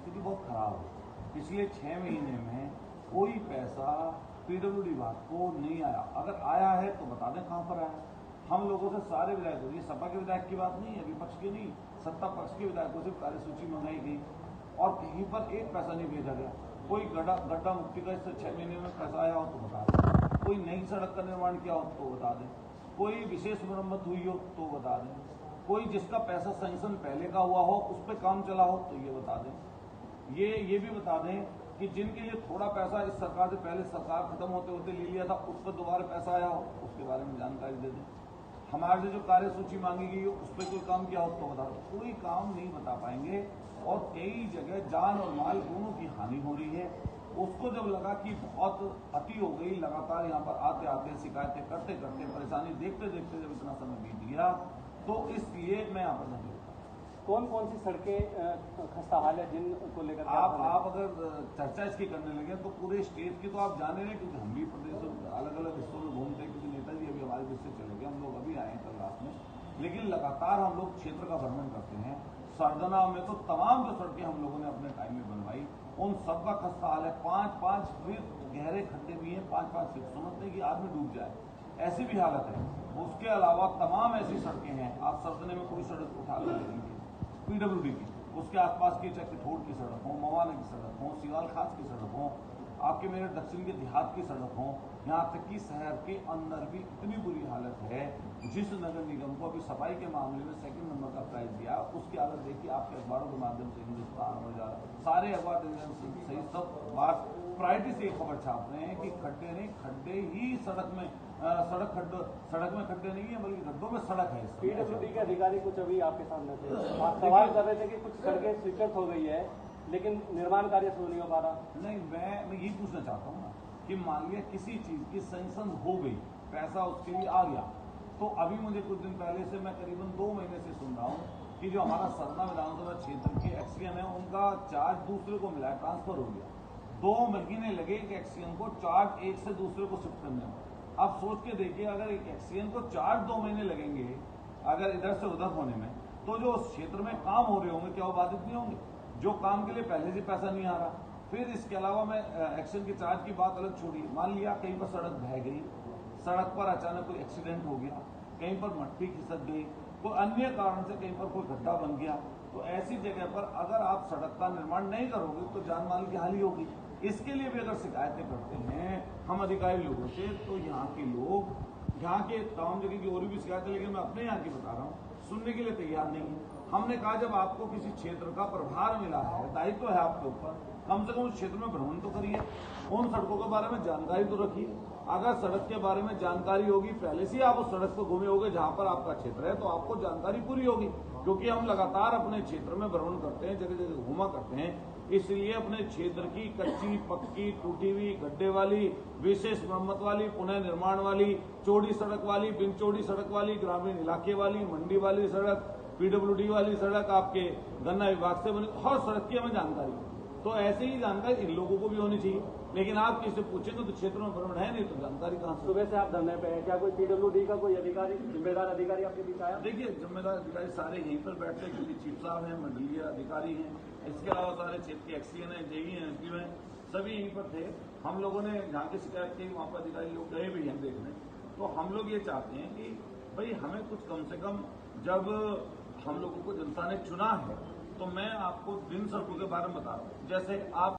स्थिति बहुत खराब है। पिछले 6 महीने में कोई पैसा पीडब्ल्यूडी विभाग को नहीं आया। अगर आया है तो बता दें कहां पर आया। हम लोगों से सारे विधायकों, ये सपा के विधायक की बात नहीं है, विपक्ष की नहीं, सत्ता पक्ष के विधायकों से कार्यसूची मंगाई गई और कहीं पर एक पैसा नहीं भेजा गया। कोई गड्ढा मुक्ति का इससे 6 महीने में पैसा आया हो तो बता दें, कोई नई सड़क का निर्माण किया हो तो बता दें, कोई विशेष मरम्मत हुई हो तो बता दें, कोई जिसका पैसा सैंक्शन पहले का हुआ हो उस पर काम चला हो तो ये बता दें। ये भी बता दें कि जिनके लिए थोड़ा पैसा इस सरकार से पहले सरकार खत्म होते होते ले लिया था उस पर दोबारा पैसा आया हो उसके बारे में जानकारी दे दें। हमारे से जो कार्यसूची मांगी गई हो उस पर कोई काम किया हो तो बता दो। कोई काम नहीं बता पाएंगे और कई जगह जान और माल दोनों की हानि हो रही है। उसको जब लगा कि बहुत अति हो गई, लगातार यहाँ पर आते आते शिकायतें करते करते परेशानी देखते देखते जब इतना समय बीत गया तो इसलिए मैं यहाँ पर नहीं। कौन कौन सी सड़कें खस्ता हाल है जिनको लेकर आप अगर चर्चा इसकी करने लगे तो पूरे स्टेट की तो आप जाने रहे, क्योंकि हम भी प्रदेशों अलग अलग हिस्सों में घूमते हैं, क्योंकि नेताजी अभी हमारे बीच से चले गए, हम लोग अभी आए कल रात में। लेकिन लगातार हम लोग क्षेत्र का भ्रमण करते हैं। सरदना में तो तमाम जो सड़कें हम लोगों ने अपने टाइम में बनवाई उन सबका खस्ता हाल है। 5-5 फीट गहरे खड्डे भी हैं, 5-5 फीट, समझते हैं कि आदमी डूब जाए, ऐसी भी हालत है। उसके अलावा तमाम ऐसी सड़कें हैं, आप सरदने में कोई सड़क उठा कर देखेंगे पीडब्ल्यूडी की, उसके आसपास की चाहे किठोड़ की सड़क हो, मवाना की सड़क हो, सिवाल खास की सड़क हो, आपके मेरे दक्षिण के देहात की सड़क हो, यहाँ तक कि शहर के अंदर भी इतनी बुरी हालत है। जिस नगर निगम को अभी सफाई के मामले में 2nd नंबर का प्राइज दिया उसकी हालत देखिए आपके अखबारों के माध्यम से, हिंदुस्तान और सारे अखबार सही सब बात प्रायोरिटी से एक खबर छाप रहे हैं कि खड्डे नहीं, खड्डे ही सड़क में खड्डे नहीं है बल्कि गड्ढों में सड़क है। पीडब्ल्यूडी के अधिकारी कुछ अभी आपके सामने थे, आप सवाल कर रहे थे कि कुछ सड़कें स्वीकृत हो गई है लेकिन निर्माण कार्य शुरू नहीं हो पा रहा। नहीं, मैं यही पूछना चाहता हूँ ना कि मान लिया किसी चीज की सैंक्शन हो गई, पैसा उसके लिए आ गया, तो अभी मुझे कुछ दिन पहले से मैं करीबन 2 महीने से सुन रहा हूँ कि जो हमारा सरना विधानसभा क्षेत्र के एक्सीएन है उनका चार्ज दूसरे को मिला, ट्रांसफर हो गया। 2 महीने लगे एक एक्सीएन को चार्ज एक से दूसरे को शिफ्ट करने में। अब सोच के देखिए, अगर एक एक्सीएन को चार्ज 2 महीने लगेंगे अगर इधर से उधर होने में, तो जो उस क्षेत्र में काम हो रहे होंगे क्या वो बाधित नहीं होंगे? जो काम के लिए पहले से पैसा नहीं आ रहा। फिर इसके अलावा मैं एक्सीएन के चार्ज की बात अलग छोड़िए, मान लिया कहीं पर सड़क बह गई, सड़क पर अचानक कोई एक्सीडेंट हो गया, कहीं पर मट्टी खिसक गई, कोई अन्य कारण से कहीं पर कोई गड्ढा बन गया, तो ऐसी जगह पर अगर आप सड़क का निर्माण नहीं करोगे तो जान माल की हानि होगी। इसके लिए भी अगर शिकायतें करते हैं हम अधिकारी लोगों से, तो यहाँ के लोग, यहाँ के तमाम जगह की और भी शिकायतें, लेकिन मैं अपने यहाँ की बता रहा हूँ, सुनने के लिए तैयार नहीं है। हमने कहा जब आपको किसी क्षेत्र का प्रभार मिला है, दायित्व है आपके ऊपर, कम से कम उस क्षेत्र में भ्रमण तो करिए, उन सड़कों के बारे में जानकारी तो रखिए। अगर सड़क के बारे में जानकारी होगी, पहले से आप उस सड़क पर घूमे होगे जहां पर आपका क्षेत्र है, तो आपको जानकारी पूरी होगी। क्योंकि हम लगातार अपने क्षेत्र में भ्रमण करते हैं, जगह जगह घूमा करते हैं, इसलिए अपने क्षेत्र की कच्ची, पक्की, टूटी हुई, गड्ढे वाली, विशेष मरम्मत वाली, पुनः निर्माण वाली, चौड़ी सड़क वाली, बिन चौड़ी सड़क वाली, ग्रामीण इलाके वाली, मंडी वाली सड़क, पीडब्ल्यूडी वाली सड़क, आपके गन्ना विभाग से बनी हर सड़क की हमें जानकारी। तो ऐसे ही जानकारी इन लोगों को भी होनी चाहिए। लेकिन आप किसी पूछेंगे तो क्षेत्र में भ्रमण है नहीं तो जानकारी कहाँ से? सुबह से आप धरने पे हैं, क्या कोई पीडब्ल्यूडी का कोई अधिकारी, जिम्मेदार अधिकारी आपके बीच आया? देखिए, जिम्मेदार अधिकारी सारे यहीं पर बैठते हैं, क्योंकि चीफ साहब हैं, मंडलीय अधिकारी हैं, इसके अलावा सारे क्षेत्र के एक्सीएन है, जेई हैं, एसडीओ हैं, सभी यहीं पर थे। हम लोगों ने जहाँ की शिकायत की वहाँ पर अधिकारी लोग गए भी हैं देखने। तो हम लोग ये चाहते हैं कि भाई हमें कुछ कम से कम, जब हम लोगों को जनता ने चुना है तो मैं आपको जिन सड़कों के बारे में बता रहा हूँ, जैसे आप